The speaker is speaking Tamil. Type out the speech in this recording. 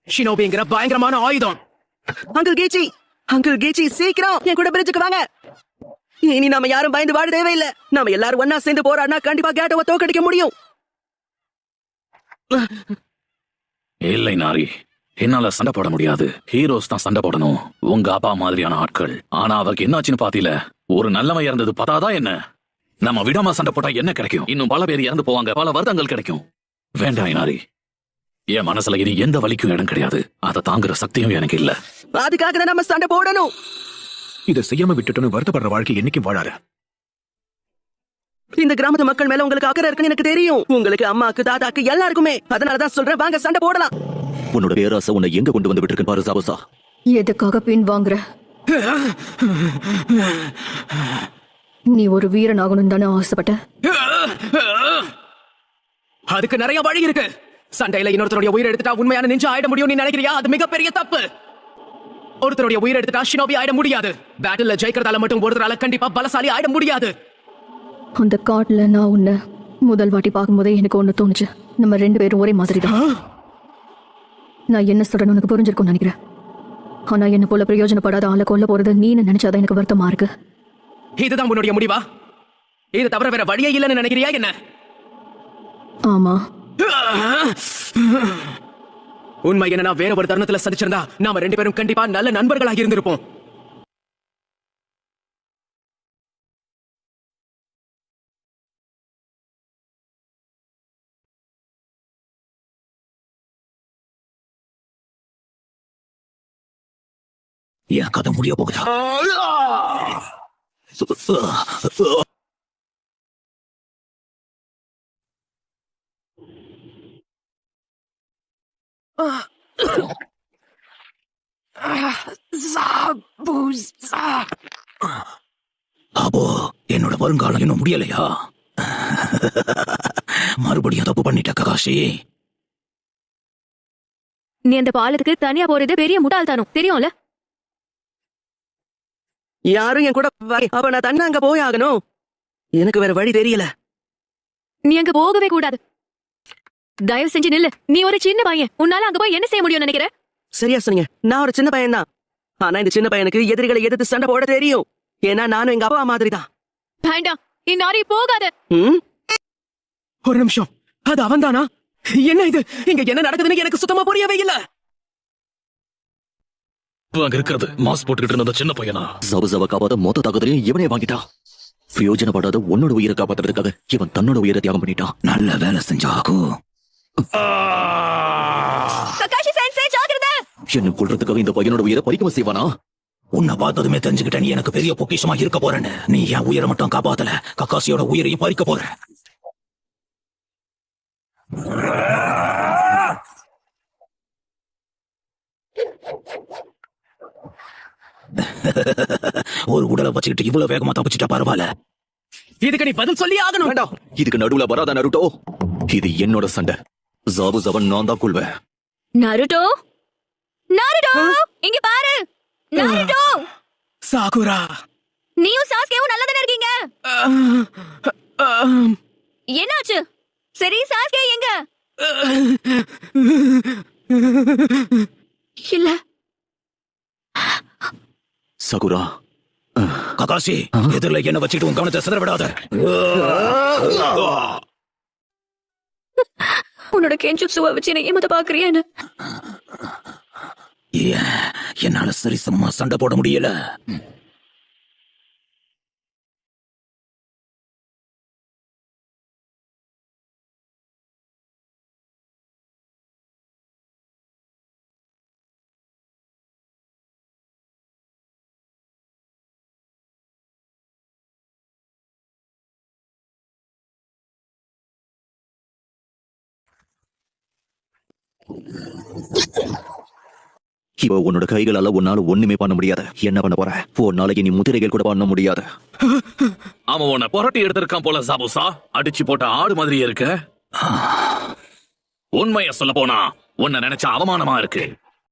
ஷினோபிங்கிற பயங்கரமான ஆயுதம். அங்கிள் கீச்சி சீக்கிரம் என் கூட பிரிட்ஜுக்கு வாங்க. இனி நாம யாரும் பயந்து வாழ தேவையில்லை. நாம எல்லாரும் ஒன்னா சேர்ந்து போராடினா கண்டிப்பா கேட்டோவை தோக்கடிக்க முடியும். இல்லை நாரி, என்னால சண்டை போட முடியாது. ஹீரோஸ் தான் சண்டை போடணும், உங்க அப்பா மாதிரியான ஆட்கள். ஆனா அவருக்கு என்னாச்சுன்னு பாத்தீல, ஒரு நல்லவன் இறந்தது பத்தாதான் என்ன? நம்ம விடாம சண்டை போட்டா என்ன கிடைக்கும்? இன்னும் பல பேர் இறந்து போவாங்க, பல வருடங்கள் கிடைக்கும். வேண்டாம் நாரி, என் மனசுல இனி எந்த வலிக்கும் இடம் கிடையாது. அதை தாங்குற சக்தியும் எனக்கு இல்ல. அதுக்காக தான் நம்ம சண்டை போடணும். இதை செய்யாம விட்டுட்டு வருத்தப்படுற வாழ்க்கை என்னைக்கும் வாழாரு. இந்த கிராமத்து மக்கள் மேல உங்களுக்கு அக்கறை இருக்குன்னு எனக்கு தெரியும். உங்களுக்கு, அம்மாக்கு, தாத்தாக்கு, எல்லாருக்குமே. அதனாலதான் சொல்றேன், வாங்க சண்டை போடலாம். உன்னோட பேராசை உன்னை எங்க கொண்டு வந்து விட்டு பாரு சாபுசா. எதுக்காக பின் வாங்குற? நீ ஒரு வீரன் ஆகணும் தானே ஆசைப்பட்ட? அதுக்கு நிறைய வழி இருக்கு. சண்டையில இன்னொருத்தருடைய உயிரை எடுத்துட்டா உண்மையான நெஞ்சு ஆயிட முடியும் நீ நினைக்கிறியா? அது மிகப்பெரிய தப்பு. ஒருத்தருடைய உயிரை எடுத்துட்டா ஷினோபி ஆயிட முடியாது. பேட்டில் ஜெயிக்கிறதால மட்டும் ஒருத்தரால கண்டிப்பா பலசாலி ஆயிட முடியாது. அந்த காட்டுல நான் உன்னை முதல் வாட்டி பார்க்கும்போதே எனக்கு ஒண்ணு தோணுச்சு. நம்ம 2 பேரும் ஒரே மாதிரி தான். நான் என்ன சொல்றேன்னு உனக்கு புரிஞ்சிருக்கும்னு நினைக்கிறேன். ஆனா என்ன போல பிரயோஜனப்படாத ஆளை கொல்ல போறது நீன்னு நினைச்சாதான் எனக்கு வருத்தமா இருக்கு. இதுதான் உன்னுடைய முடிவா? இது தவிர வேற வழியே இல்லைன்னு நினைக்கிறியா என்ன? ஆமா. உண்மை என்ன, வேற ஒரு தருணத்துல சதிச்சிருந்தா நாம 2 பேரும் கண்டிப்பா நல்ல நண்பர்களாக இருந்திருப்போம். என் கதை முடிய போகுதா? அப்போ என்னோட வருங்காலம் இன்னும் முடியலையா? மறுபடியும் தப்பு பண்ணிட்ட ககாஷி. நீ அந்த பாலத்துக்கு தனியா போறது பெரிய முட்டாள்தானம், தெரியும்ல? யாரும் என் கூட அப்ப நான் தண்ணி அங்க போய் ஆகணும். எனக்கு வேற வழி தெரியல. நீ அங்க போகவே கூடாது. தயவு செஞ்சு நில்லு. நீ ஒரு சின்ன பையன், உன்னால அங்க போய் என்ன செய்ய முடியும்னு நினைக்கிற? சரியா சொன்னீங்க, நான் ஒரு சின்ன பையன் தான். ஆனா இந்த சின்ன பையனுக்கு எதிரிகளை எதிர்த்து சண்டை போட தெரியும். ஏன்னா நானும் எங்க அப்பா மாதிரி தான். வேண்டாம், இந்நாரி போகாத. ஒரு நிமிஷம், அது அவன் தானா? என்ன இது? இங்க என்ன நடக்குதுன்னு எனக்கு சுத்தமா புரியவே இல்ல. அங்க இருக்கிறது மாஸ் போட்டுக்கிட்டு இருந்த சின்ன பையனா? சபுசவ காப்பாத மொத்த தாக்கத்திலையும் இவனே வாங்கிட்டான். பிரயோஜனப்படாத உன்னோட உயிரை காப்பாத்துறதுக்காக இவன் தன்னோட உயிரை தியாகம் பண்ணிட்டான். நல்ல வேலை செஞ்சாகு. ககாஷி சென்சே, ஜாக்கிரதை! என்ன கொல்றதுக்காக இந்த பையனோட உயிரை பறிக்கவும் செய்வானா? உன்னை பார்த்ததுமே தெரிஞ்சுக்கிட்ட நீ எனக்கு பெரிய பொக்கிஷமா இருக்க போறேன்னு. நீ என் உயிரை மட்டும் காப்பாத்தல, ககாசியோட உயிரையும் பறிக்க போற. ஒரு உடலை வச்சுக்கிட்டு இவ்வளவு வேகமா தப்பிச்சுட்டா பரவாயில்ல. இதுக்கு நீ பதில் சொல்லி ஆகணும். வேண்டாம், இதுக்கு நடுவுல வராத நருட்டோ. இது என்னோட சண்டை. ஜாபுசவன் நான் தான் கொள்வேன். நருட்டோ, நருட்டோ, இங்க பாரு. நருட்டோ, சாகுரா, நீயும் சாஸ்கேவும் நல்லா தானே இருக்கீங்க? என்னாச்சு? சரி, சாஸ்கே எங்க? இல்ல. சகுரா, ககாசி, எதிரில என்ன வச்சுட்டு உன் கவனத்தை சிதற விடாத. உன்னோட கென்ஜுட்சுவை வச்சு என்ன ஏமாத்த பாக்குறியா? என்னால சரி சமமா சண்டை போட முடியல. இவ உன்னோட கைகளால உன்னால ஒண்ணுமே பண்ண முடியாது. என்ன பண்ண போற? ஒரு நாளைக்கு நீ முதிரைகள் கூட பண்ண முடியாது. அவன் உன்னை புரட்டி எடுத்திருக்கான் போல சாபுசா. அடிச்சு போட்ட ஆடு மாதிரி இருக்க. உண்மைய சொல்ல போனா உன்னை நினைச்ச அவமானமா இருக்கு.